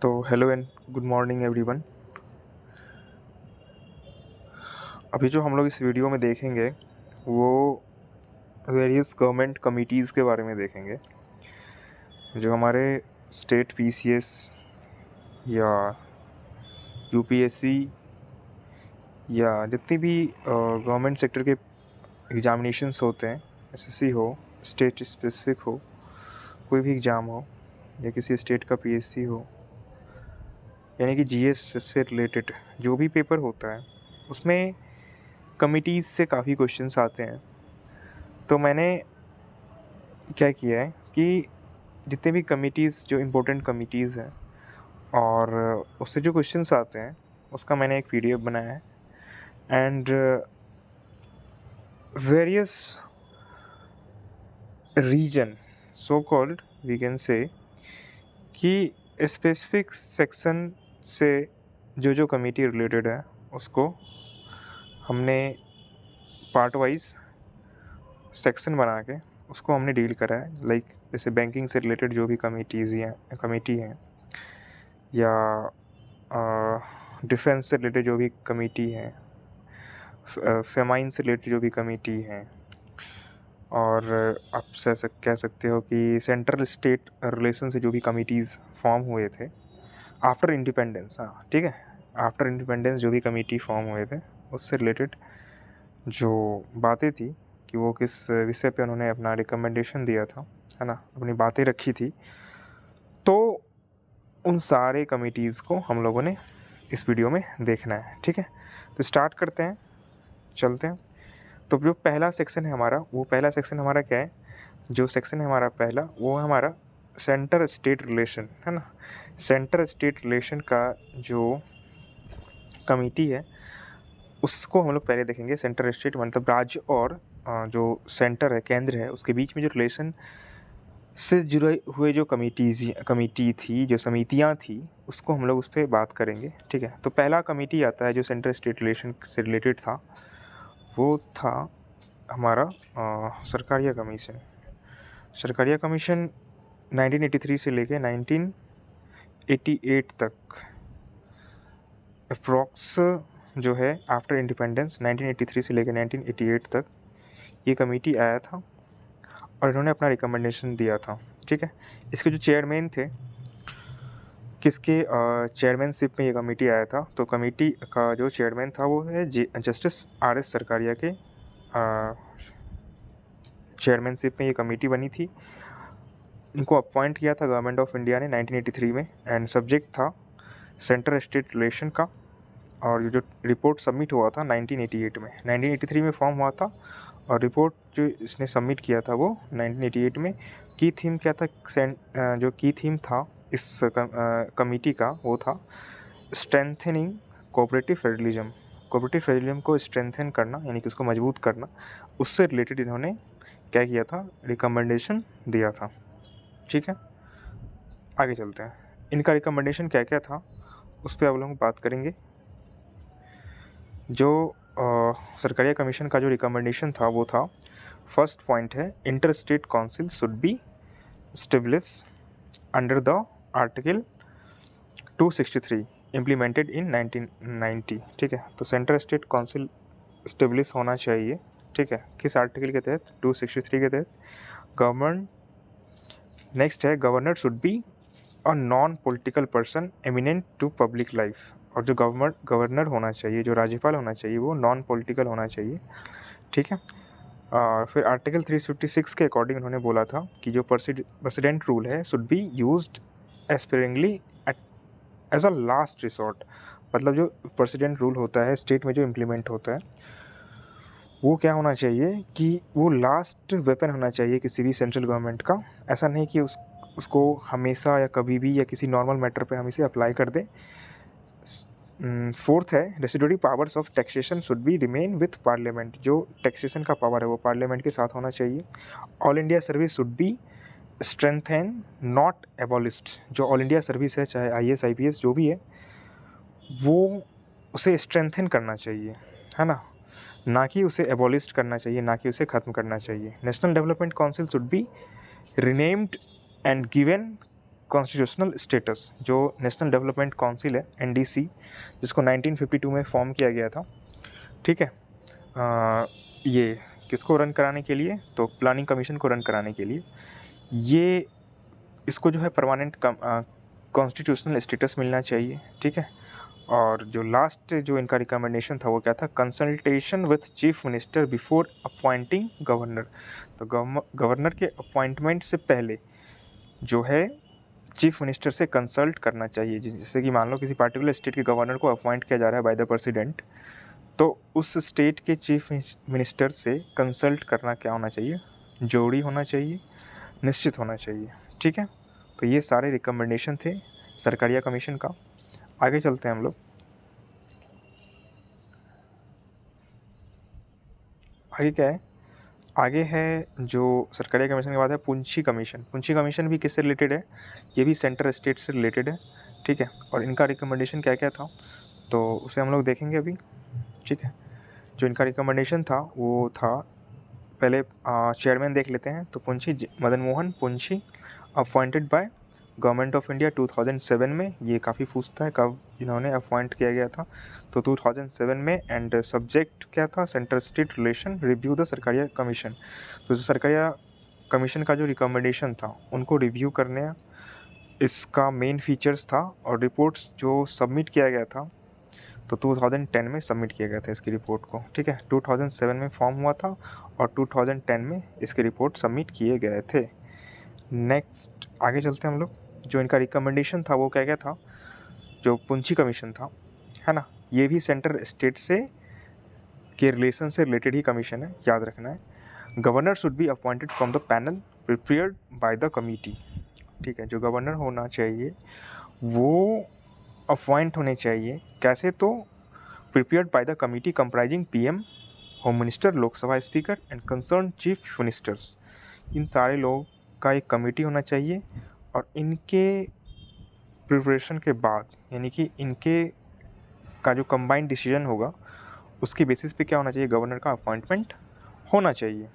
तो hello and good morning everyone. अभी जो हम लोग इस वीडियो में देखेंगे वो वेरियस गवर्नमेंट कमिटीज़ के बारे में देखेंगे जो हमारे स्टेट पीसीएस या यूपीएससी या जितनी भी गवर्नमेंट सेक्टर के एग्जामिनेशंस होते हैं, एसएससी हो, स्टेट स्पेसिफिक हो, कोई भी एग्ज़ाम हो या किसी स्टेट का पीएससी हो, यानी कि जीएस से रिलेटेड जो भी पेपर होता है उसमें कमिटीज़ से काफ़ी क्वेश्चंस आते हैं। तो मैंने क्या किया है कि जितने भी कमिटीज़ जो इम्पोर्टेंट कमिटीज़ हैं और उससे जो क्वेश्चंस आते हैं उसका मैंने एक पीडीएफ बनाया है and various reason so called we can say कि स्पेसिफिक सेक्शन से जो कमिटी रिलेटेड है उसको हमने पार्ट वाइज सेक्शन बना के उसको हमने डील करा है। लाइक जैसे बैंकिंग से रिलेटेड जो भी कमिटी हैं या डिफेंस से रिलेटेड जो भी कमेटी है, फेमाइन से रिलेटेड जो भी कमेटी है, और आप कह सकते हो कि सेंट्रल स्टेट रिलेशन से जो भी कमिटीज़ फॉर्म हुए थे आफ्टर इंडिपेंडेंस। हाँ ठीक है, आफ्टर इंडिपेंडेंस जो भी कमेटी फॉर्म हुए थे उससे रिलेटेड जो बातें थी कि वो किस विषय पे उन्होंने अपना रिकमेंडेशन दिया था, है ना, अपनी बातें रखी थी, तो उन सारे कमिटीज़ को हम लोगों ने इस वीडियो में देखना है। ठीक है, तो स्टार्ट करते हैं, चलते हैं। तो जो पहला सेक्शन है हमारा, वो पहला सेक्शन हमारा क्या है, जो सेक्शन है हमारा पहला वो है हमारा सेंटर स्टेट रिलेशन, है ना। सेंटर स्टेट रिलेशन का जो कमिटी है उसको हम लोग पहले देखेंगे। सेंटर स्टेट मतलब राज्य और जो सेंटर है, केंद्र है, उसके बीच में जो रिलेशन से जुड़े हुए जो कमिटी थी, जो समितियां थी, उसको हम लोग उस पर बात करेंगे। ठीक है, तो पहला कमिटी आता है जो सेंटर स्टेट रिलेशन से रिलेटेड था, वो था हमारा सरकारिया कमीशन। सरकारिया कमीशन 1983 से लेके 1988 तक अप्रॉक्स जो है, आफ्टर इंडिपेंडेंस 1983 से लेकर 1988 तक ये कमेटी आया था और इन्होंने अपना रिकमेंडेशन दिया था। ठीक है, इसके जो चेयरमैन थे, किसके चेयरमैनशिप में ये कमेटी आया था, तो कमेटी का जो चेयरमैन था वो है जस्टिस आर.एस. सरकारिया के चेयरमैनशिप में ये कमेटी बनी थी। इनको अपॉइंट किया था गवर्नमेंट ऑफ इंडिया ने 1983 में एंड सब्जेक्ट था सेंटर स्टेट रिलेशन का। और जो रिपोर्ट सबमिट हुआ था 1988 में, 1983 में फॉर्म हुआ था और रिपोर्ट जो इसने सबमिट किया था वो 1988 में। की थीम क्या था, जो की थीम था इस कमेटी का, वो था strengthening cooperative federalism. Cooperative federalism को स्ट्रेंथन करना, यानी कि उसको मजबूत करना, उससे रिलेटेड इन्होंने क्या किया था, रिकमेंडेशन दिया था। ठीक है, आगे चलते हैं। इनका रिकमेंडेशन क्या क्या था उस पर अब लोग बात करेंगे। जो सरकारिया कमीशन का जो रिकमेंडेशन था वो था, फर्स्ट पॉइंट है, inter state council should B establish under the article 263 implemented in 1990। ठीक है, तो सेंटर स्टेट काउंसिल स्टेब्लिश होना चाहिए। ठीक है, किस आर्टिकल के तहत, 263 के तहत। गवर्नमेंट, नेक्स्ट है, governor should be a non political person eminent to public life. और जो गवर्नर होना चाहिए, जो राज्यपाल होना चाहिए, वो नॉन पॉलिटिकल होना चाहिए। ठीक है, और फिर आर्टिकल 356 के अकॉर्डिंग उन्होंने बोला था कि जो प्रेसिडेंट रूल है should be used aspiringly as a last resort. मतलब जो प्रेसिडेंट रूल होता है स्टेट में जो इम्प्लीमेंट होता है, वो क्या होना चाहिए कि वो लास्ट वेपन होना चाहिए किसी भी सेंट्रल गवर्नमेंट का। ऐसा नहीं कि उसको हमेशा या कभी भी या किसी नॉर्मल मैटर पे हम इसे अप्लाई कर दें। फोर्थ है, residuary powers of taxation should be remain with parliament. जो टैक्सेशन का पावर है वो पार्लियामेंट के साथ होना चाहिए। All India service should be strengthen not abolished. जो ऑल इंडिया सर्विस है, चाहे आईएएस आईपीएस जो भी है, वो उसे स्ट्रेंथन करना चाहिए, है ना कि उसे एबॉलिस्ट करना चाहिए, ना कि उसे ख़त्म करना चाहिए। National development council should B renamed and given constitutional status जो नेशनल डेवलपमेंट काउंसिल है NDC, जिसको 1952 में फॉर्म किया गया था, ठीक है। ये किसको रन कराने के लिए? तो प्लानिंग कमीशन को रन कराने के लिए ये इसको जो है परमानेंट कॉन्स्टिट्यूशनल स्टेटस मिलना चाहिए, ठीक है। और जो लास्ट जो इनका रिकमेंडेशन था वो क्या था? Consultation with chief minister before appointing governor. तो गवर्नर के अपॉइंटमेंट से पहले जो है चीफ मिनिस्टर से कंसल्ट करना चाहिए। जैसे कि मान लो किसी पार्टिकुलर स्टेट के गवर्नर को अपॉइंट किया जा रहा है बाय द प्रेसिडेंट, तो उस स्टेट के चीफ मिनिस्टर से कंसल्ट करना क्या होना चाहिए? जरूरी होना चाहिए, निश्चित होना चाहिए, ठीक है। तो ये सारे रिकमेंडेशन थे सरकारिया कमीशन का। आगे चलते हैं हम लोग। आगे क्या है? आगे है जो सरकारिया कमीशन के बाद है पुंछी कमीशन। पुंछी कमीशन भी किससे रिलेटेड है? ये भी सेंटर स्टेट से रिलेटेड है, ठीक है। और इनका रिकमेंडेशन क्या क्या था तो उसे हम लोग देखेंगे अभी, ठीक है। जो इनका रिकमेंडेशन था वो था, पहले चेयरमैन देख लेते हैं। तो Madan Mohan Punchhi appointed by government of India 2007 में। ये काफ़ी पूछता है कब इन्होंने अपॉइंट किया गया था, तो 2007 में। एंड सब्जेक्ट क्या था? Centre state relation, review the Sarkaria commission. तो जो सरकारिया कमीशन का जो रिकमेंडेशन था उनको रिव्यू करने इसका मेन फीचर्स था। और रिपोर्ट्स जो सबमिट किया गया था तो 2010 में सबमिट किया गया था इसकी रिपोर्ट को, ठीक है। 2007 में फॉर्म हुआ था और 2010 में इसके रिपोर्ट सबमिट किए गए थे। नेक्स्ट आगे चलते हैं हम लोग। जो इनका रिकमेंडेशन था वो क्या क्या था? जो पुंछी कमीशन था, है ना, ये भी सेंटर स्टेट से के रिलेशन से रिलेटेड ही कमीशन है, याद रखना है। Governor should be appointed from the panel prepared by the committee, ठीक है। जो गवर्नर होना चाहिए वो अपॉइंट होने चाहिए कैसे? तो prepared by the committee comprising PM, home minister, Lok Sabha speaker and concern chief ministers. इन सारे लोगों का एक कमेटी होना चाहिए और इनके प्रिपरेशन के बाद, यानी कि इनके का जो कंबाइंड डिसीजन होगा उसके बेसिस पे क्या होना चाहिए? गवर्नर का अपॉइंटमेंट होना चाहिए।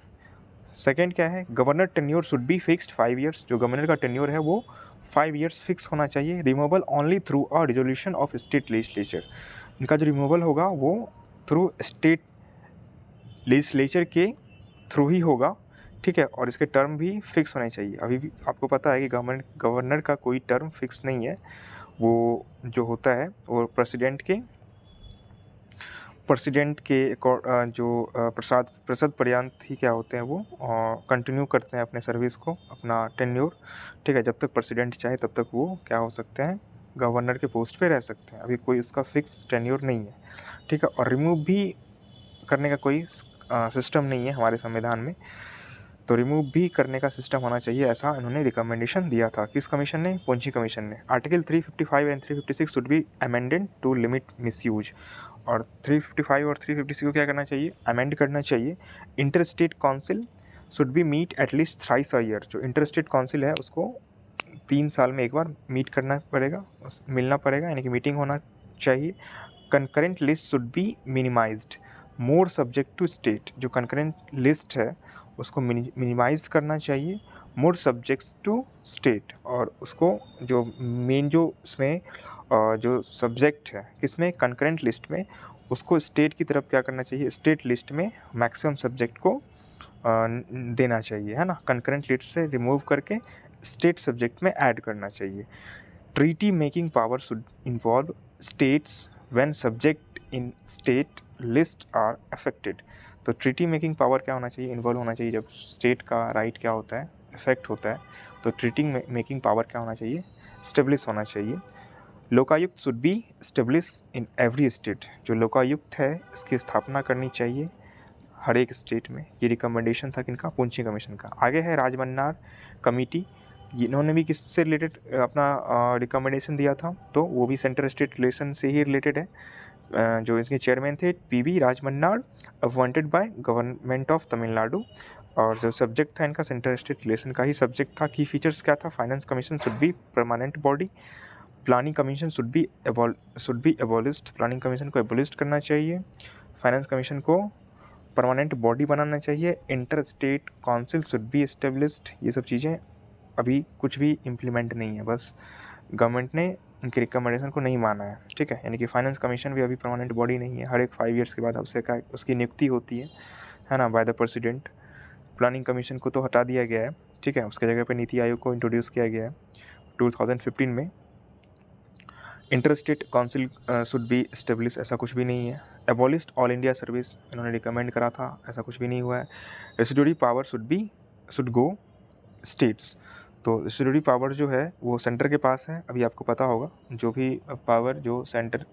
सेकंड क्या है? Governor tenure should be fixed 5 years. जो गवर्नर का टेन्योर है वो 5 ईयर्स फिक्स होना चाहिए। Removal only through a resolution of state legislature. इनका जो रिमूवल होगा वो थ्रू स्टेट लेजिस्लेचर के थ्रू ही होगा, ठीक है। और इसके टर्म भी फिक्स होने चाहिए। अभी भी आपको पता है कि गवर्नर का कोई टर्म फिक्स नहीं है, वो जो होता है वो प्रेसिडेंट के जो प्रसाद पर्यंत ही क्या होते हैं वो कंटिन्यू करते हैं अपने सर्विस को, अपना टेन्योर, ठीक है। जब तक प्रेसिडेंट चाहे तब तक वो क्या हो सकते हैं? गवर्नर के पोस्ट पे रह सकते हैं। अभी कोई इसका फिक्स टेन्योर नहीं है, ठीक है। और रिमूव भी करने का कोई सिस्टम नहीं है हमारे संविधान में, तो रिमूव भी करने का सिस्टम होना चाहिए, ऐसा इन्होंने रिकमेंडेशन दिया था। किस कमीशन ने? पुंछी कमीशन ने। Article 355 and 356 should be amended to limit misuse. और 355 और 356 को क्या करना चाहिए? अमेंड करना चाहिए। Inter state council should be meet at least thrice a year. जो इंटर स्टेट काउंसिल है उसको 3 साल में एक बार मीट करना पड़ेगा, मिलना पड़ेगा, यानी कि मीटिंग होना चाहिए। Concurrent list should be minimized more subject to state. जो कंकरेंट लिस्ट है उसको मिनिमाइज करना चाहिए, मोर सब्जेक्ट्स टू स्टेट। और उसको जो मेन जो उसमें जो सब्जेक्ट है किसमें? कंकरेंट लिस्ट में, उसको स्टेट की तरफ क्या करना चाहिए? स्टेट लिस्ट में मैक्सिमम सब्जेक्ट को देना चाहिए, है ना। कंकरेंट लिस्ट से रिमूव करके स्टेट सब्जेक्ट में ऐड करना चाहिए। Treaty making power should involve states when subject in state list are affected. तो ट्रीटी मेकिंग पावर क्या होना चाहिए? इन्वॉल्व होना चाहिए जब स्टेट का राइट क्या होता है? इफेक्ट होता है। तो ट्रीटी मेकिंग पावर क्या होना चाहिए? स्टेब्लिश होना चाहिए। Lokayukta should be establish in every state. जो लोकायुक्त है इसकी स्थापना करनी चाहिए हर एक स्टेट में। ये रिकमेंडेशन था किनका? पुंछी कमीशन का। आगे है राजमन्नार कमेटी। इन्होंने भी किससे रिलेटेड अपना रिकमेंडेशन दिया था? तो वो भी सेंटर स्टेट रिलेशन से ही रिलेटेड है। जो इसके चेयरमैन थे PV Rajamannar, appointed by government of Tamil Nadu. और जो सब्जेक्ट था इनका सेंटर स्टेट रिलेशन का ही सब्जेक्ट था। की फीचर्स क्या था? Finance commission should be permanent body. Planning commission should be abolished. Planning commission को एबॉलिस्ट करना चाहिए। फाइनेंस कमीशन को परमानेंट बॉडी बनाना चाहिए। Inter state council should B established. ये सब चीज़ें अभी कुछ भी इम्प्लीमेंट नहीं है, बस गवर्नमेंट ने उनकी रिकमेंडेशन को नहीं माना है, ठीक है। यानी कि फाइनेंस कमीशन भी अभी परमानेंट बॉडी नहीं है, हर एक 5 ईयर्स के बाद उसकी नियुक्ति होती है ना, by the president. Planning commission को तो हटा दिया गया है, ठीक है, उसके जगह पे नीति आयोग को इंट्रोड्यूस किया गया है 2015 में। Inter state council should B establish, ऐसा कुछ भी नहीं है। एबॉलिस्ड ऑल इंडिया सर्विस इन्होंने रिकमेंड करा था, ऐसा कुछ भी नहीं हुआ है। Residuary power should go states, तो रेसिड्यूरी पावर जो है वो सेंटर के पास है। अभी आपको पता होगा जो भी पावर जो सेंटर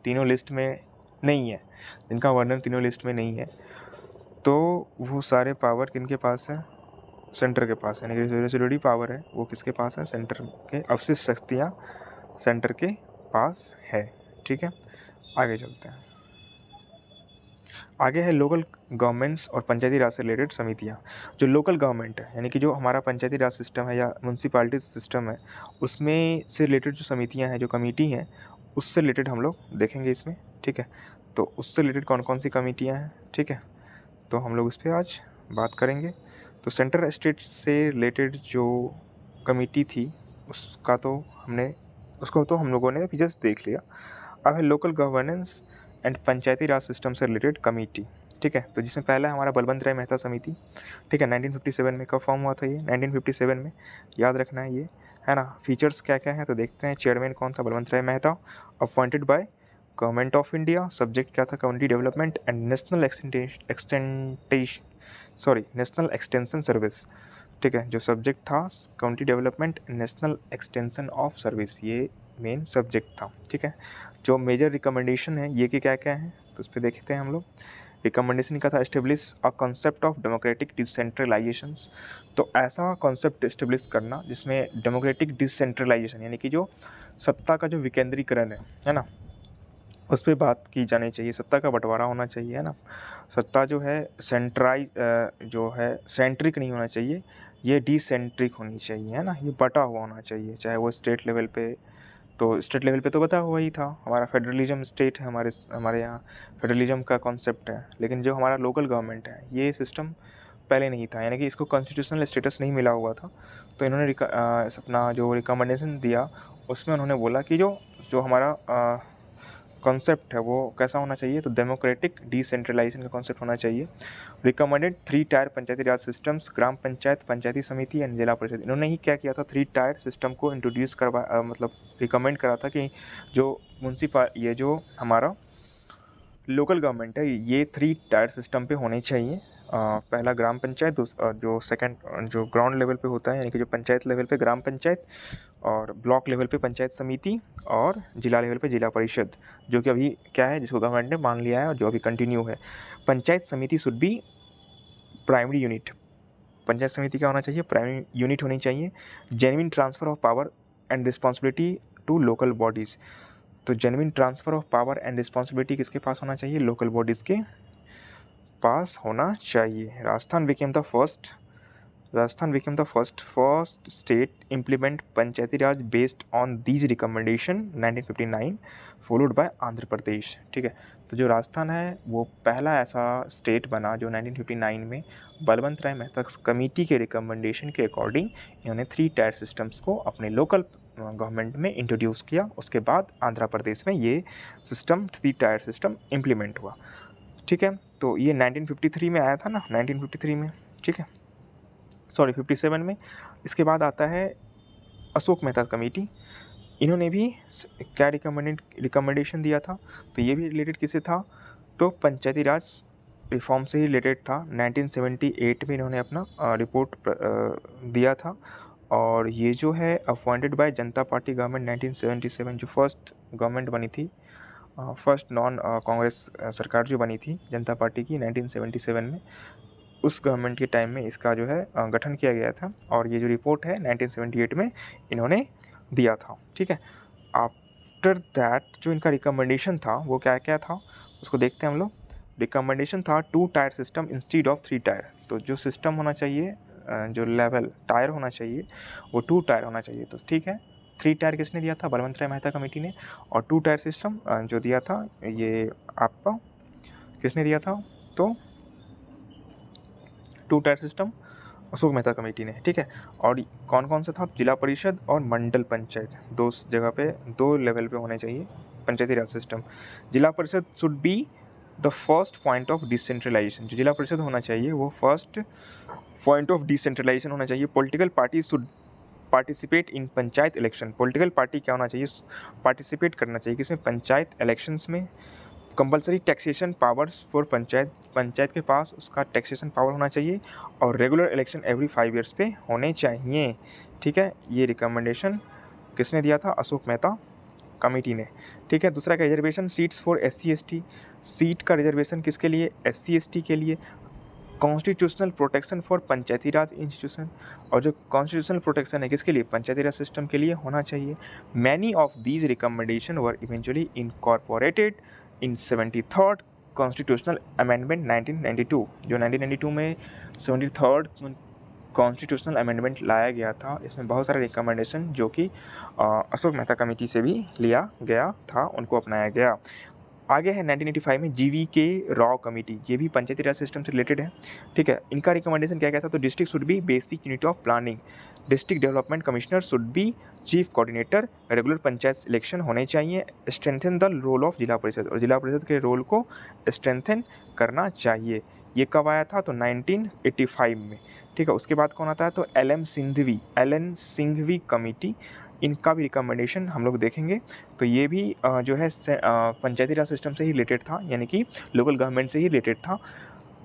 तीनों लिस्ट में नहीं है, जिनका वर्णन तीनों लिस्ट में नहीं है, तो वो सारे पावर किनके पास है, सेंटर के पास है। यानी कि रेसिड्यूरी पावर है वो किसके पास है, सेंटर के, अवशिष्ट शक्तियाँ सेंटर के पास है, ठीक है। आगे चलते हैं। आगे है लोकल गवर्नमेंट्स और पंचायती राज से रिलेटेड समितियाँ। जो लोकल गवर्नमेंट है, यानी कि जो हमारा पंचायती राज सिस्टम है या म्यूनसिपालिटी सिस्टम है, उसमें से रिलेटेड जो समितियाँ हैं, जो कमेटी हैं, उससे रिलेटेड हम लोग देखेंगे इसमें, ठीक है। तो उससे रिलेटेड कौन कौन सी कमेटियाँ हैं, ठीक है, तो हम लोग इस पर आज बात करेंगे। तो सेंट्रल स्टेट से रिलेटेड जो कमेटी थी उसको तो हम लोगों ने जस्ट देख लिया। अब है local governance and Panchayati Raj system से रिलेटेड कमेटी, ठीक है। तो जिसमें पहला है हमारा बलवंत राय मेहता समिति, ठीक है। 1957 में कब फॉर्म हुआ था ये, 1957 में, याद रखना है ये, है ना। फीचर्स क्या क्या हैं तो देखते हैं। चेयरमैन कौन था, Balwant Rai Mehta, appointed by government of India. Subject क्या था, community development and national extension service, ठीक है। जो सब्जेक्ट था community development national extension of service, ये मेन सब्जेक्ट था, ठीक है। जो मेजर रिकमेंडेशन है ये कि क्या क्या है, तो उस पर देखते हैं हम लोग। रिकमेंडेशन का था establish a concept of democratic decentralisations, तो ऐसा कॉन्सेप्ट एस्टेब्लिश करना जिसमें डेमोक्रेटिक डिसेंट्रलाइजेशन, यानी कि जो सत्ता का जो विकेंद्रीकरण है ना, उस पर बात की जानी चाहिए। सत्ता का बंटवारा होना चाहिए, है ना। सत्ता जो है जो है सेंट्रिक नहीं होना चाहिए, ये डिसेंट्रिक होनी चाहिए, है ना। ये बटा हुआ होना चाहिए, चाहे वो स्टेट लेवल पे, तो स्टेट लेवल पे तो बता हुआ ही था, हमारा फेडरलिज्म स्टेट है, हमारे यहाँ फेडरलिज्म का कॉन्सेप्ट है। लेकिन जो हमारा लोकल गवर्नमेंट है, ये सिस्टम पहले नहीं था, यानी कि इसको कॉन्स्टिट्यूशनल स्टेटस नहीं मिला हुआ था। तो इन्होंने अपना जो रिकमेंडेशन दिया उसमें उन्होंने बोला कि जो जो हमारा कॉन्सेप्ट है वो कैसा होना चाहिए, तो डेमोक्रेटिक डिसेंट्रलाइजेशन का कॉन्सेप्ट होना चाहिए। रिकमेंडेड 3 टायर पंचायती राज सिस्टम्स, ग्राम पंचायत, पंचायती समिति एंड जिला परिषद। इन्होंने ही क्या किया था, 3 टायर सिस्टम को इंट्रोड्यूस मतलब रिकमेंड करा था कि जो ये जो हमारा लोकल गवर्नमेंट है ये 3 टायर सिस्टम पे होने चाहिए। पहला ग्राम पंचायत, जो सेकंड जो ग्राउंड लेवल पे होता है, यानी कि जो पंचायत लेवल पे ग्राम पंचायत, और ब्लॉक लेवल पे पंचायत समिति, और जिला लेवल पे जिला परिषद, जो कि अभी क्या है, जिसको गवर्नमेंट ने मान लिया है और जो अभी कंटिन्यू है। Panchayat samiti should be primary unit, panchayat samiti क्या होना चाहिए, प्राइमरी यूनिट होनी चाहिए। Genuine transfer of power and responsibility to local bodies, तो genuine transfer of power and responsibility किसके पास होना चाहिए, लोकल बॉडीज़ के पास होना चाहिए। Rajasthan became the first state implement Panchayati Raj based on these recommendation 1959 followed by Andhra Pradesh, ठीक है। तो जो राजस्थान है वो पहला ऐसा स्टेट बना जो 1959 में बलवंत राय मेहता कमेटी के रिकमेंडेशन के अकॉर्डिंग इन्होंने 3 टायर सिस्टम्स को अपने लोकल गवर्नमेंट में इंट्रोड्यूस किया। उसके बाद आंध्र प्रदेश में ये सिस्टम 3 टायर सिस्टम इम्प्लीमेंट हुआ, ठीक है। तो ये 1953 में आया था ना, 1953 में, ठीक है, सॉरी 57 में। इसके बाद आता है अशोक मेहता कमेटी, इन्होंने भी क्या रिकमेंडेशन दिया था, तो ये भी रिलेटेड किससे था, तो पंचायती राज रिफॉर्म से ही रिलेटेड था। 1978 में इन्होंने अपना रिपोर्ट दिया था। और ये जो है appointed by Janata party government 1977, जो फर्स्ट गवर्नमेंट बनी थी, फर्स्ट नॉन कांग्रेस सरकार जो बनी थी जनता पार्टी की 1977 में, उस गवर्नमेंट के टाइम में इसका जो है गठन किया गया था। और ये जो रिपोर्ट है 1978 में इन्होंने दिया था, ठीक है। आफ्टर दैट जो इनका रिकमेंडेशन था वो क्या क्या था, उसको देखते हैं हम लोग। रिकमेंडेशन था 2 tier system instead of 3 tyre, तो जो सिस्टम होना चाहिए, जो लेवल टायर होना चाहिए वो 2 टायर होना चाहिए, तो ठीक है। 3 टायर किसने दिया था, बलवंत राय मेहता कमेटी ने। और 2 टायर सिस्टम जो दिया था ये आपका किसने दिया था, तो 2 tier system Ashok Mehta committee ने, ठीक है। और कौन कौन सा था, जिला परिषद और मंडल पंचायत, दो जगह पे, दो लेवल पे होने चाहिए पंचायती Raj system. Zila Parishad should be the first point of decentralization, जो जिला परिषद होना चाहिए वो फर्स्ट पॉइंट ऑफ डिसेंट्रलाइजेशन होना चाहिए। Political party should participate in panchayat election, political party क्या होना चाहिए, पार्टिसिपेट करना चाहिए किसमें, पंचायत इलेक्शंस में। Compulsory taxation powers for panchayat, panchayat के पास उसका टैक्सेशन पावर होना चाहिए। और रेगुलर इलेक्शन एवरी 5 ईयर्स पे होने चाहिए, ठीक है। ये रिकमेंडेशन किसने दिया था, अशोक मेहता कमेटी ने, ठीक है। दूसरा का reservation seats for SC/ST, seat का रिजर्वेशन किसके लिए, SC/ST के लिए। Constitutional protection for Panchayati Raj institution, और जो कॉन्स्टिट्यूशनल प्रोटेक्शन है किसके लिए, पंचायती राज सिस्टम के लिए होना चाहिए। Many of these recommendation were eventually incorporated in 73rd constitutional amendment 1992, जो 1992 में 73rd कॉन्स्टिट्यूशनल अमेंडमेंट लाया गया था। इसमें बहुत सारे रिकमेंडेशन जो कि अशोक मेहता कमेटी से भी लिया गया था, उनको अपनाया गया। आगे है 1985 में GVK राव कमेटी, ये भी पंचायती राज सिस्टम से रिलेटेड है, ठीक है। इनका रिकमेंडेशन क्या था, तो district should be basic unit of planning, district development commissioner should be chief coordinator, regular panchayat election होने चाहिए, स्ट्रेंथन द रोल ऑफ जिला परिषद, और जिला परिषद के रोल को स्ट्रेंथन करना चाहिए। ये कब आया था, तो 1985 में, ठीक है। उसके बाद कौन आता है, तो एलन सिंघवी कमेटी, इनका भी रिकमेंडेशन हम लोग देखेंगे। तो ये भी जो है पंचायती राज सिस्टम से ही रिलेटेड था, यानी कि लोकल गवर्नमेंट से ही रिलेटेड था।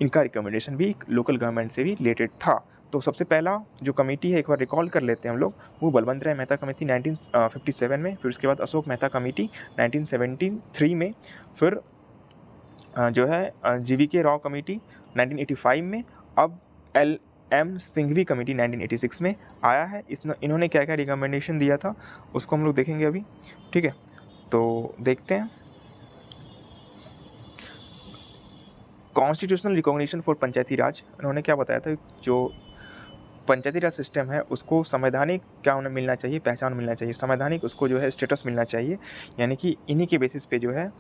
इनका रिकमेंडेशन भी लोकल गवर्नमेंट से भी रिलेटेड था। तो सबसे पहला जो कमेटी है, एक बार रिकॉल कर लेते हैं हम लोग, वो बलवंत राय मेहता कमेटी 1957 में, फिर उसके बाद अशोक मेहता कमेटी 1973 में, फिर जो है GVK राव कमेटी 1985 में, अब LM सिंघवी कमेटी 1986 में आया है। इन्होंने क्या क्या रिकमेंडेशन दिया था उसको हम लोग देखेंगे अभी, ठीक है। तो देखते हैं, कॉन्स्टिट्यूशनल रिकॉग्निशन फॉर पंचायती राज, इन्होंने क्या बताया था, जो पंचायती राज सिस्टम है उसको संवैधानिक क्या उन्हें मिलना चाहिए, पहचान मिलना चाहिए, संवैधानिक उसको जो है स्टेटस मिलना चाहिए, यानी कि इन्हीं के बेसिस पे जो है,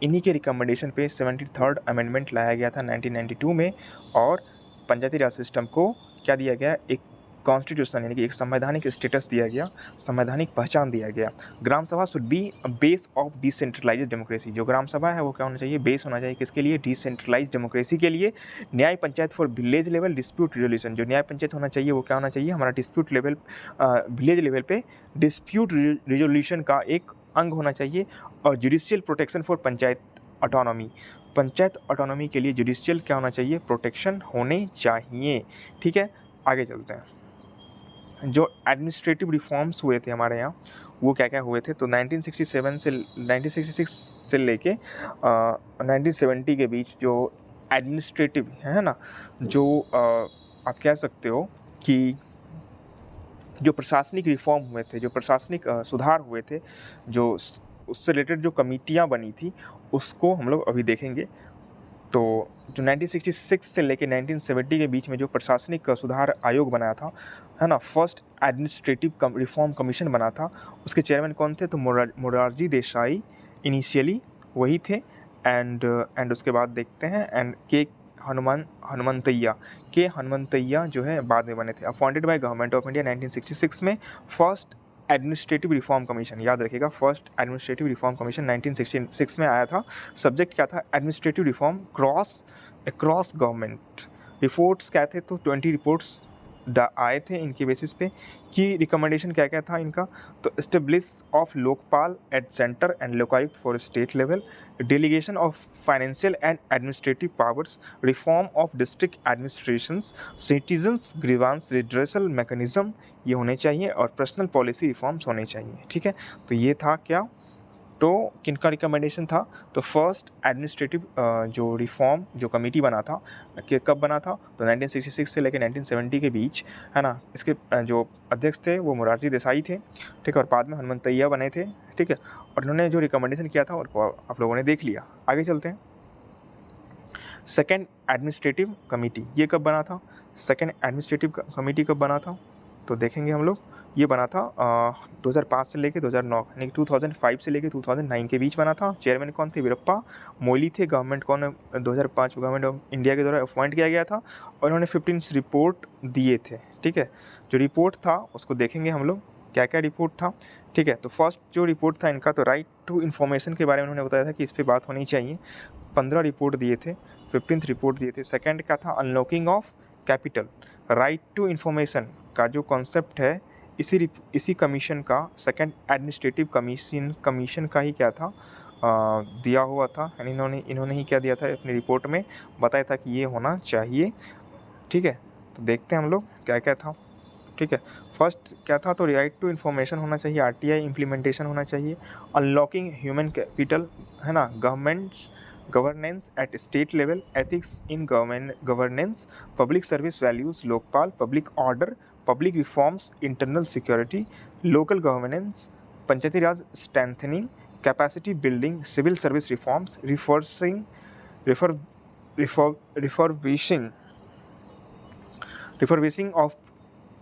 इन्हीं के रिकमेंडेशन पे 73rd अमेंडमेंट लाया गया था 1992 में, और पंचायती राज सिस्टम को क्या दिया गया, एक कॉन्स्टिट्यूशन यानी कि एक संवैधानिक स्टेटस दिया गया, संवैधानिक पहचान दिया गया। Gram Sabha should be base of decentralized democracy, जो ग्राम सभा है वो क्या होना चाहिए, बेस होना चाहिए किसके लिए, डिसेंट्रलाइज्ड डेमोक्रेसी के लिए। न्याय panchayat for village level dispute resolution, जो न्याय पंचायत होना चाहिए वो क्या होना चाहिए, हमारा डिस्प्यूट लेवल, विलेज लेवल पे डिस्प्यूट रिजोल्यूशन का एक अंग होना चाहिए। और judicial protection for panchayat autonomy, panchayat autonomy के लिए जुडिशियल क्या होना चाहिए, प्रोटेक्शन होने चाहिए, ठीक है। आगे चलते हैं, जो एडमिनिस्ट्रेटिव रिफॉर्म्स हुए थे हमारे यहाँ वो क्या क्या हुए थे, तो 1967 से 1966 से लेके 1970 के बीच जो एडमिनिस्ट्रेटिव है ना, जो आप कह सकते हो कि जो प्रशासनिक रिफॉर्म हुए थे, जो प्रशासनिक सुधार हुए थे, जो उससे रिलेटेड जो कमेटियाँ बनी थी उसको हम लोग अभी देखेंगे। तो जो 1966 से लेके 1970 के बीच में जो प्रशासनिक सुधार आयोग बनाया था, है ना, फर्स्ट एडमिनिस्ट्रेटिव रिफॉर्म कमीशन बना था, उसके चेयरमैन कौन थे, तो मोरारजी देसाई इनिशियली वही थे, एंड उसके बाद देखते हैं एंड के हनुमंतैया जो है बाद में बने थे। Appointed by government of India 1966 में फर्स्ट एडमिनिस्ट्रेटिव रिफॉर्म कमीशन, याद रखिएगा, फर्स्ट एडमिनिस्ट्रेटिव रिफॉर्म कमीशन 1966 में आया था। सब्जेक्ट क्या था, administrative reform across government. Reports क्या थे, तो 20 रिपोर्ट्स आए थे इनके बेसिस पे। की रिकमेंडेशन क्या क्या था इनका, तो establish of Lokpal at centre and Lokayukta for state level, delegation of financial and administrative powers, reform of district administrations, citizens grievance redressal mechanism ये होने चाहिए, और पर्सनल पॉलिसी रिफॉर्म्स होने चाहिए, ठीक है। तो ये था क्या, तो किनका रिकमेंडेशन था, तो फर्स्ट एडमिनिस्ट्रेटिव जो रिफॉर्म जो कमेटी बना था, कि कब बना था, तो 1966 से लेकर 1970 के बीच, है ना। इसके जो अध्यक्ष थे वो मोरारजी देसाई थे, ठीक है, और बाद में हनुमंतैया बने थे, ठीक है। और इन्होंने जो रिकमेंडेशन किया था उनको आप लोगों ने देख लिया। आगे चलते हैं, सेकेंड एडमिनिस्ट्रेटिव कमेटी ये कब बना था, सेकेंड एडमिनिस्ट्रेटिव कमेटी कब बना था, तो देखेंगे हम लोग ये बना था 2005 से लेके 2009, यानी कि 2005 से लेके 2009 के बीच बना था। चेयरमैन कौन थे? वीरप्पा मोइली थे। गवर्नमेंट कौन 2005 गवर्नमेंट ऑफ इंडिया के द्वारा अपॉइंट किया गया था और इन्होंने 15 रिपोर्ट दिए थे। ठीक है, जो रिपोर्ट था उसको देखेंगे हम लोग क्या क्या रिपोर्ट था। ठीक है, तो फर्स्ट जो रिपोर्ट था इनका, तो राइट टू इन्फॉर्मेशन के बारे में उन्होंने बताया था कि इस पर बात होनी चाहिए। 15 रिपोर्ट दिए थे, 15th रिपोर्ट दिए थे। सेकंड क्या था? Unlocking of capital. Right to information का जो कॉन्सेप्ट है, इसी कमीशन का, सेकंड एडमिनिस्ट्रेटिव कमीशन का ही क्या था, दिया हुआ था। यानी इन्होंने ही क्या दिया था अपनी रिपोर्ट में, बताया था कि ये होना चाहिए। ठीक है, तो देखते हैं हम लोग क्या क्या था। ठीक है, फर्स्ट क्या था? तो राइट टू इन्फॉर्मेशन होना चाहिए, आरटीआई इम्प्लीमेंटेशन होना चाहिए, अनलॉकिंग ह्यूमन कैपिटल, है ना, governance at state level, ethics in governance, public service values, Lokpal, public order, public reforms, internal security, local governance, Panchayati Raj strengthening, capacity building, civil service reforms, refurbishing of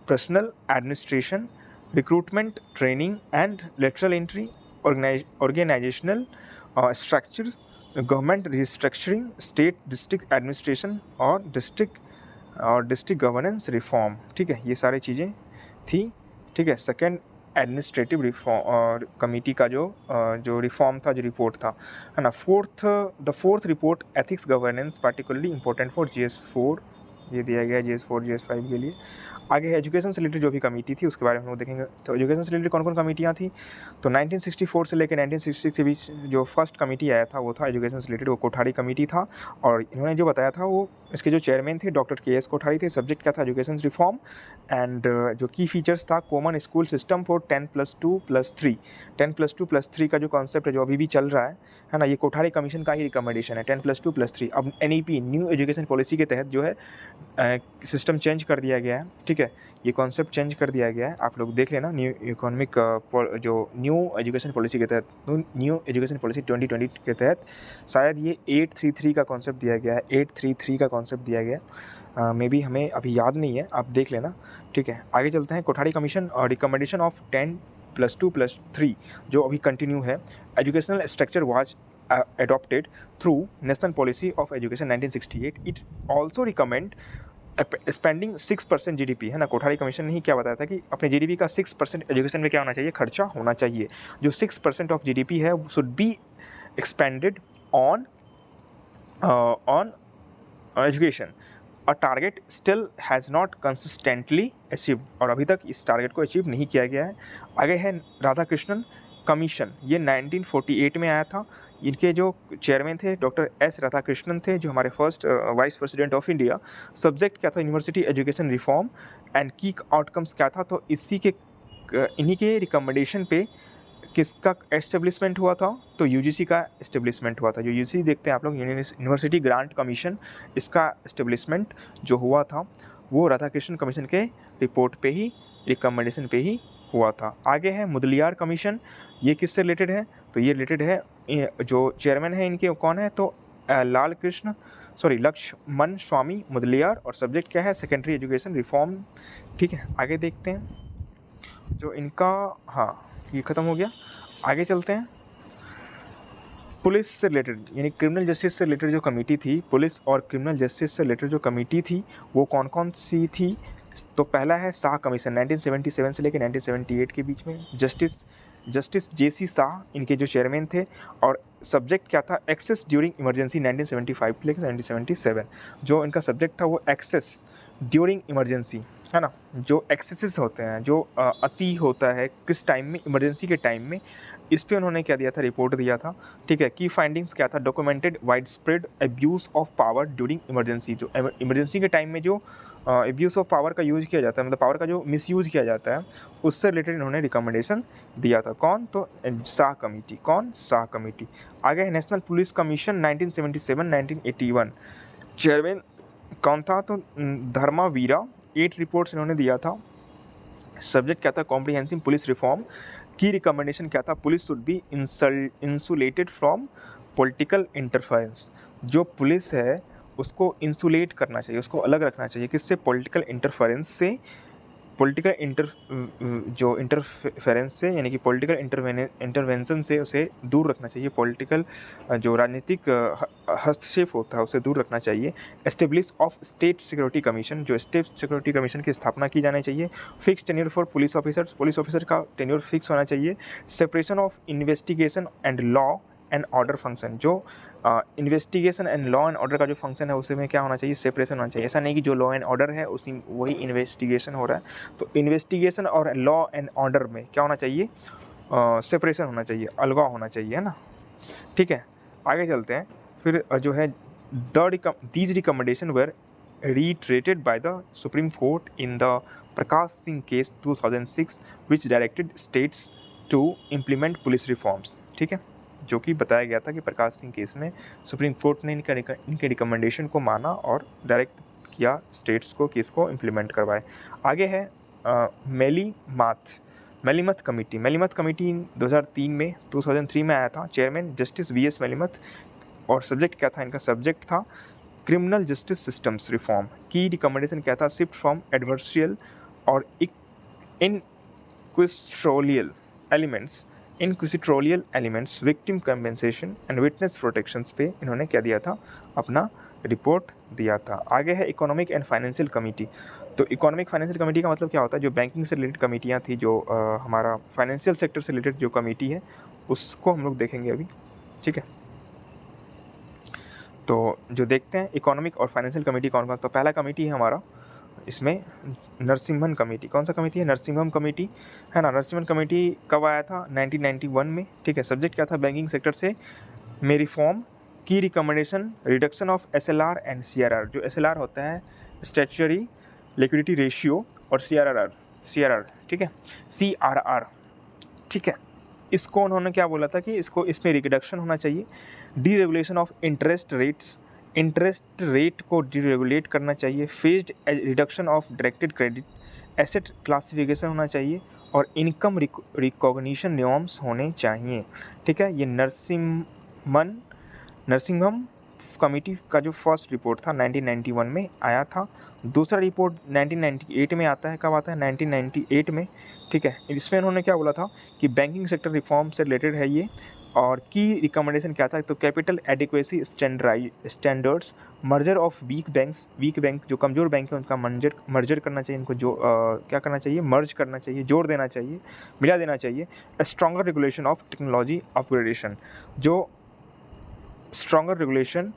personal administration, recruitment, training and lateral entry, organizational structure, government restructuring, state district administration और district governance reform. ठीक है, ये सारी चीज़ें थी। ठीक है, second administrative reform committee का जो रिफॉर्म था, जो रिपोर्ट था, है ना। The fourth report ethics governance particularly important for GS4, ये दिया गया GS4 GS5 के लिए। आगे है एजुकेशन से रिलेटेड जो भी कमेटी थी उसके बारे में हम लोग देखेंगे। तो एजुकेशन से रिलेटेड कौन कौन कमेटियाँ थी? तो 1964 से लेकर 1966 के बीच जो फर्स्ट कमेटी आया था वो था एजुकेशन से रिलेटेड, वो कोठारी कमेटी था। और इन्होंने जो बताया था वो, इसके जो चेयरमैन थे डॉक्टर KS कोठारी थे। सब्जेक्ट क्या था? Education reform. एंड जो की फीचर्स था, कॉमन स्कूल सिस्टम फॉर 10+2+3। 10+2+3 का जो कॉन्सेप्ट है जो अभी भी चल रहा है ना, ये कोठारी कमीशन का ही रिकमेंडेशन है, 10+2+3। अब NEP न्यू एजुकेशन पॉलिसी के तहत जो है सिस्टम चेंज कर दिया गया है। ठीक है, ये कॉन्सेप्ट चेंज कर दिया गया है, आप लोग देख लेना। न्यू इकोनॉमिक जो न्यू एजुकेशन पॉलिसी के तहत, न्यू एजुकेशन पॉलिसी 2020 के तहत शायद ये 833 का कॉन्सेप्ट दिया गया है, 833 का कॉन्सेप्ट दिया गया है। मे बी हमें अभी याद नहीं है, आप देख लेना। ठीक है, आगे चलते हैं। कोठारी कमीशन और रिकमेंडेशन ऑफ 10+2+3 जो अभी कंटिन्यू है। Educational structure was adopted through National Policy of Education 1968. It also recommend spending 6% GDP, है ना। कोठारी कमीशन ने ही क्या बताया था कि अपने GDP का 6% एजुकेशन में क्या होना चाहिए? खर्चा होना चाहिए। जो 6% ऑफ GDP है should be expanded on education. A target still has not consistently achieved, और अभी तक इस टारगेट को अचीव नहीं किया गया है। आगे है राधाकृष्णन कमीशन, ये 1948 में आया था। इनके जो चेयरमैन थे डॉक्टर S राधाकृष्णन थे, जो हमारे first vice president of India. Subject क्या था? University education reform. एंड की आउटकम्स क्या था? तो इन्हीं के रिकमेंडेशन पे किसका एस्टेब्लिशमेंट हुआ था? तो UGC का एस्टेब्लिशमेंट हुआ था। जो UGC देखते हैं आप लोग, यूनिवर्सिटी ग्रांट कमीशन, इसका एस्टेब्लिशमेंट जो हुआ था वो राधाकृष्णन कमीशन के रिपोर्ट पे ही, रिकमेंडेशन पे ही हुआ था। आगे है मुदलियार कमीशन, ये किससे रिलेटेड है? तो ये रिलेटेड है, जो चेयरमैन है इनके कौन है? तो लक्ष्मण स्वामी मुदलियार, और सब्जेक्ट क्या है? Secondary education reform. ठीक है, आगे देखते हैं जो इनका, हाँ ये ख़त्म हो गया। आगे चलते हैं। पुलिस से रिलेटेड यानी क्रिमिनल जस्टिस से रिलेटेड जो कमेटी थी, पुलिस और क्रिमिनल जस्टिस से रिलेटेड जो कमेटी थी वो कौन कौन सी थी? तो पहला है शाह कमीशन, 1977 से लेकर 1978 के बीच में। जस्टिस JC शाह इनके जो चेयरमैन थे। और सब्जेक्ट क्या था? एक्सेस ड्यूरिंग इमरजेंसी, 1975 से लेकर 1977। जो इनका सब्जेक्ट था वो एक्सेस ड्यूरिंग इमरजेंसी, है ना। जो एक्सेसेस होते हैं, जो अति होता है किस टाइम में? इमरजेंसी के टाइम में। इस पे उन्होंने क्या दिया था? रिपोर्ट दिया था। ठीक है, की फाइंडिंग्स क्या था? Documented wide spread abuse of power during emergency. जो इमरजेंसी के टाइम में जो एब्यूज़ ऑफ पावर का यूज़ किया जाता है, मतलब पावर का जो मिसयूज़ किया जाता है, उससे रिलेटेड इन्होंने रिकमेंडेशन दिया था। कौन? तो शाह कमेटी। कौन? शाह कमेटी। आगे है नेशनल पुलिस कमीशन, 1977-1981। चेयरमैन कौन था? तो धर्मावीरा। 8 रिपोर्ट्स इन्होंने दिया था। सब्जेक्ट क्या था? Comprehensive police reform. की रिकमेंडेशन क्या था? Police should be insulated from political interference. जो पुलिस है उसको इंसुलेट करना चाहिए, उसको अलग रखना चाहिए। किससे? पॉलिटिकल इंटरफेरेंस से। पॉलिटिकल जो इंटरफेरेंस से यानी कि पॉलिटिकल इंटरवेंशन से उसे दूर रखना चाहिए। पॉलिटिकल जो राजनीतिक हस्तक्षेप होता है उसे दूर रखना चाहिए। Establish of state security commission, जो स्टेट सिक्योरिटी कमीशन की स्थापना की जानी चाहिए। Fix tenure for police officer का टेन्योर फिक्स होना चाहिए। Separation of investigation and law and order function, जो investigation and law and order का जो फंक्शन है उसमें क्या होना चाहिए, सेपरेशन होना चाहिए। ऐसा नहीं कि जो लॉ एंड ऑर्डर है उसी वही इन्वेस्टिगेशन हो रहा है। तो इन्वेस्टिगेशन और लॉ एंड ऑर्डर में क्या होना चाहिए, सेपरेशन होना चाहिए, अलगाव होना चाहिए, है ना। ठीक है, आगे चलते हैं। फिर जो है these recommendation were reiterated by the Supreme Court in the Prakash Singh case 2006 which directed states to implement police reforms। ठीक है, जो कि बताया गया था कि प्रकाश सिंह केस में सुप्रीम कोर्ट ने इनके रिकमेंडेशन को माना और डायरेक्ट किया स्टेट्स को कि इसको इम्प्लीमेंट करवाए। आगे है मेलीमथ कमेटी 2003 में आया था। चेयरमैन जस्टिस वीएस मेलीमथ, और सब्जेक्ट क्या था इनका, सब्जेक्ट था क्रिमिनल जस्टिस सिस्टम्स रिफॉर्म। की रिकमेंडेशन क्या था, शिफ्ट फ्रॉम एडवर्सरियल और inquisitorial elements victim compensation and witness protections पे इन्होंने क्या दिया था, अपना रिपोर्ट दिया था। आगे है इकोनॉमिक एंड फाइनेंशियल कमेटी। तो इकोनॉमिक फाइनेंशियल कमेटी का मतलब क्या होता है, जो बैंकिंग से रिलेटेड कमेटियाँ थी, जो हमारा फाइनेंशियल सेक्टर से रिलेटेड जो कमेटी है उसको हम लोग देखेंगे अभी। ठीक है, तो जो देखते हैं इकोनॉमिक और फाइनेंशियल कमेटी कौन कौन। तो पहला कमेटी है हमारा इसमें नरसिम्हन कमेटी। कौन सा कमेटी है, नरसिम्हम कमेटी, है ना। नरसिम्हन कमेटी कब आया था, 1991 में। ठीक है, सब्जेक्ट क्या था, बैंकिंग सेक्टर से में रिफॉर्म की recommendation, reduction of SLR and CRR। जो SLR होता है स्टैट्यूटरी लिक्विडिटी रेशियो, और CRR, ठीक है, CRR, ठीक है। इसको उन्होंने क्या बोला था कि इसमें रिडक्शन होना चाहिए। डीरेगुलेशन ऑफ इंटरेस्ट रेट को डीरेगुलेट करना चाहिए। Phased reduction of directed credit, asset classification होना चाहिए, और इनकम रिकॉग्निशन नॉर्म्स होने चाहिए। ठीक है, ये नरसिम्हम कमेटी का जो फर्स्ट रिपोर्ट था 1991 में आया था। दूसरा रिपोर्ट 1998 में आता है। कब आता है, 1998 में। ठीक है, इसमें उन्होंने क्या बोला था कि बैंकिंग सेक्टर रिफॉर्म से रिलेटेड है ये, और की रिकमेंडेशन क्या था, तो capital adequacy standards, merger of weak bank जो कमज़ोर बैंक है उनका मर्जर करना चाहिए, इनको जो क्या करना चाहिए, मर्ज करना चाहिए, जोड़ देना चाहिए, मिला देना चाहिए। Stronger regulation of technology upgradation, जो स्ट्रॉन्गर रेगुलेशन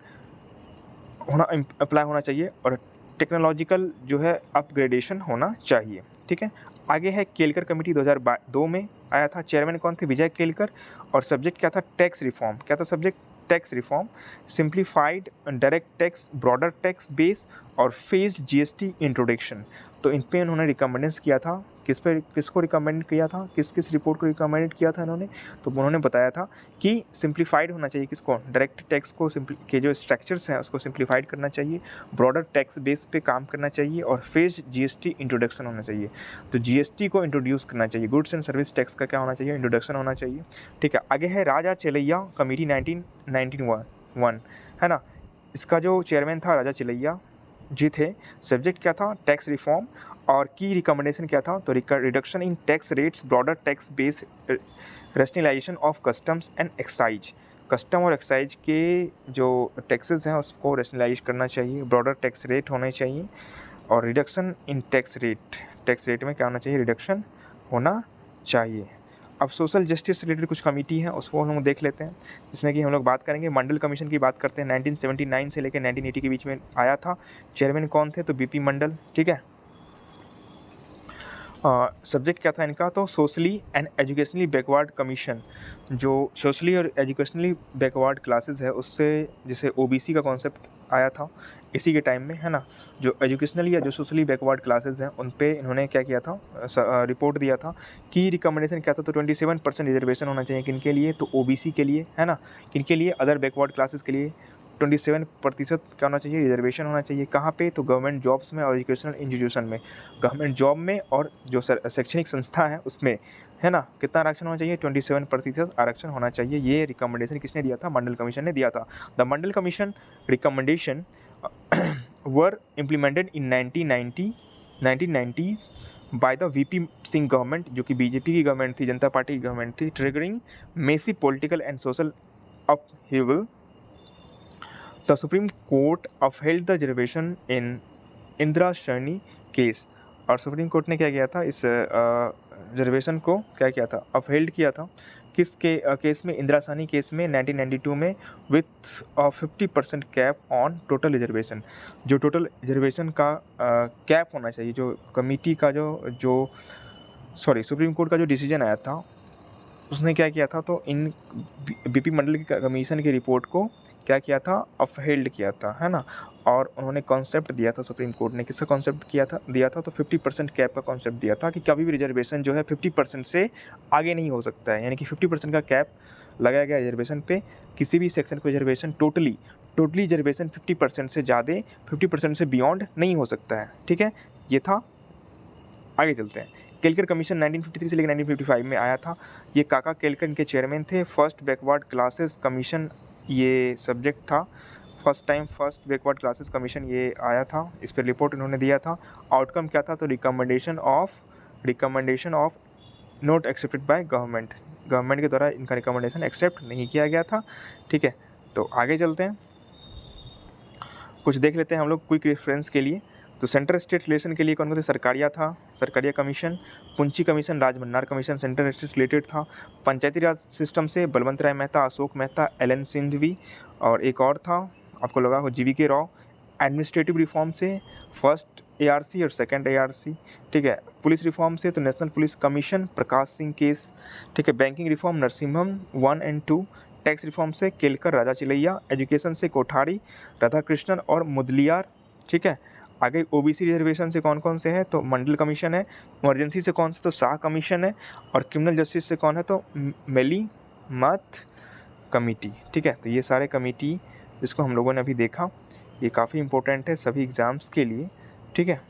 अप्लाई होना चाहिए, और टेक्नोलॉजिकल जो है अपग्रेडेशन होना चाहिए। ठीक है, आगे है केलकर कमेटी 2002 में आया था। चेयरमैन कौन थे, विजय केलकर, और सब्जेक्ट क्या था, टैक्स रिफॉर्म। क्या था subject, tax reform, simplified direct tax, broader tax base, और फेज्ड GST इंट्रोडक्शन। तो इन पे उन्होंने रिकमेंडेंस किया था, किसको रिकमेंड किया था, किस रिपोर्ट को रिकमेंड किया था इन्होंने, तो उन्होंने बताया था कि सिंप्लीफाइड होना चाहिए, किसको, डायरेक्ट टैक्स को के जो स्ट्रक्चर्स हैं उसको सिंप्लीफाइड करना चाहिए, ब्रॉडर टैक्स बेस पे काम करना चाहिए, और फेज्ड GST इंट्रोडक्शन होना चाहिए। तो GST को इंट्रोड्यूस करना चाहिए, गुड्स एंड सर्विस टैक्स का क्या होना चाहिए, इंट्रोडक्शन होना चाहिए। ठीक है, आगे है राजा चेलैया कमेटी 1991, है ना। इसका जो चेयरमैन था राजा चेलैया जी थे। सब्जेक्ट क्या था, टैक्स रिफॉर्म, और की रिकमेंडेशन क्या था, तो reduction in tax rates, broader tax base, rationalization of customs and excise. Custom और एक्साइज के जो टैक्सेस हैं उसको रैशनलाइज करना चाहिए, ब्रॉडर टैक्स रेट होने चाहिए, और रिडक्शन इन टैक्स रेट में क्या होना चाहिए, रिडक्शन होना चाहिए। अब सोशल जस्टिस से रिलेटेड कुछ कमेटी है उसको हम लोग देख लेते हैं, जिसमें कि हम लोग बात करेंगे मंडल कमीशन की बात करते हैं। 1979 से लेकर 1980 के बीच में आया था। चेयरमैन कौन थे, तो BP मंडल। ठीक है, सब्जेक्ट क्या था इनका, तो socially and educationally backward commission, जो सोशली और एजुकेशनली बैकवर्ड क्लासेस है उससे, जैसे OBC का कॉन्सेप्ट आया था इसी के टाइम में, है ना। जो एजुकेशनली या जो सोशली बैकवर्ड क्लासेस हैं उन पे इन्होंने क्या किया था, रिपोर्ट दिया था। कि रिकमेंडेशन क्या था, तो 27% रिजर्वेशन होना चाहिए, किन के लिए, तो OBC के लिए, है ना। किन के लिए, अदर बैकवर्ड क्लासेस के लिए 27% क्या होना चाहिए, रिजर्वेशन होना चाहिए। कहाँ पे, तो गवर्नमेंट जॉब्स में और एजुकेशनल इंस्टीट्यूशन में, गवर्नमेंट जॉब में और जो शैक्षणिक संस्था है उसमें, है ना। कितना आरक्षण होना चाहिए, 27% आरक्षण होना चाहिए। ये रिकमेंडेशन किसने दिया था, मंडल कमीशन ने दिया था। The Mandal commission recommendation were implemented in 1990 1990s by the VP Singh government, जो कि बीजेपी की गवर्नमेंट थी, जनता पार्टी की गवर्नमेंट थी, triggering massive political and social upheaval. The supreme court upheld the reservation in Indira Saini case. और सुप्रीम कोर्ट ने क्या किया था, इस रिजर्वेशन को क्या किया था, अपहेल्ड किया था। किसके केस में, इंदिरा सैनी केस में 1992 में, with 50% cap on total reservation. जो टोटल रिजर्वेशन का कैप होना चाहिए, जो कमेटी का सुप्रीम कोर्ट का जो डिसीजन आया था, उसने क्या किया था, तो इन बीपी मंडल की कमीशन की रिपोर्ट को क्या किया था, अपहेल्ड किया था, है ना। और उन्होंने कॉन्सेप्ट दिया था, सुप्रीम कोर्ट ने किसका कॉन्सेप्ट दिया था, तो 50% कैप का कॉन्सेप्ट दिया था कि कभी भी रिजर्वेशन जो है 50% से आगे नहीं हो सकता है, यानी कि 50% का कैप लगाया गया रिजर्वेशन पे। किसी भी सेक्शन को रिजर्वेशन टोटली रिजर्वेशन 50% से ज़्यादा, 50% से बियॉन्ड नहीं हो सकता है, ठीक है। ये था। आगे चलते हैं। केलकर कमीशन 1953 से लेकर 1955 में आया था। ये काका केलकर इनके चेयरमैन थे। फर्स्ट बैकवर्ड क्लासेस कमीशन ये सब्जेक्ट था। First time first backward classes commission ये आया था, इस पर रिपोर्ट इन्होंने दिया था। आउटकम क्या था, तो recommendation of note accepted by government के द्वारा इनका रिकमेंडेशन एक्सेप्ट नहीं किया गया था, ठीक है। तो आगे चलते हैं, कुछ देख लेते हैं हम लोग क्विक रेफरेंस के लिए। तो सेंटर स्टेट रिलेशन के लिए कौन कौन थे, Sarkaria commission, Punchhi commission, Rajamannar commission centre state related था। पंचायती राज सिस्टम से बलवंत राय मेहता, अशोक मेहता, एलन सिंघवी, और एक और था, आपको लगा हो, GV K Rao. Administrative reform से फर्स्ट एआरसी और सेकंड एआरसी, ठीक है। पुलिस रिफॉर्म से तो national police commission, Prakash Singh case, ठीक है। बैंकिंग रिफॉर्म नरसिम्हम 1 और 2। टैक्स रिफॉर्म से केलकर, राजा चिलैया। एजुकेशन से कोठारी, राधाकृष्णन और मुदलियार, ठीक है। आगे ओबीसी रिजर्वेशन से कौन कौन से हैं, तो मंडल कमीशन है। इमरजेंसी से कौन से, तो शाह कमीशन है। और क्रिमिनल जस्टिस से कौन है, तो मेली मथ कमेटी, ठीक है। तो ये सारे कमेटी जिसको हम लोगों ने अभी देखा, ये काफ़ी इंपॉर्टेंट है सभी एग्ज़ाम्स के लिए, ठीक है।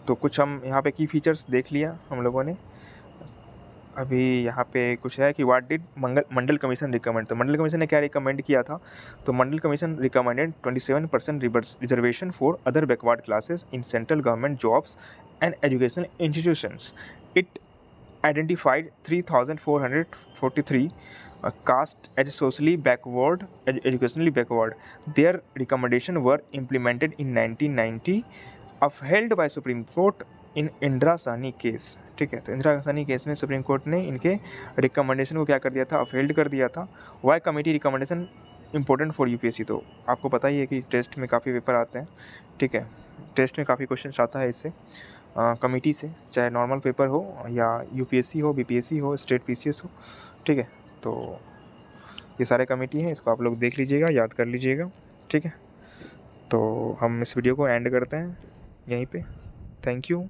तो कुछ हम यहाँ पे की फीचर्स देख लिया हम लोगों ने। अभी यहाँ पे कुछ है कि what did Mandal commission recommend. तो मंडल कमीशन ने क्या रिकमेंड किया था, तो Mandal commission recommended 27% reservation for other backward classes in central government jobs and educational institutions. It identified 3,443 caste as socially backward, educationally backward. Their recommendation were implemented in 1990, upheld by Supreme Court in Indira Sahni case, ठीक है। तो Indira Sahni case में supreme court ने इनके recommendation को क्या कर दिया था, अपहेल्ड कर दिया था। Y committee recommendation important for UPSC, तो आपको पता ही है कि टेस्ट में काफ़ी पेपर आते हैं, ठीक है। टेस्ट में काफ़ी क्वेश्चन आता है इससे कमेटी से, चाहे नॉर्मल पेपर हो या यूपीएससी हो, बीपीएससी हो, स्टेट पीसीएस हो, ठीक है। तो ये सारे कमेटी हैं, इसको आप लोग देख लीजिएगा, याद कर लीजिएगा, ठीक है। तो हम इस वीडियो को एंड करते हैं यहीं पे। Thank you.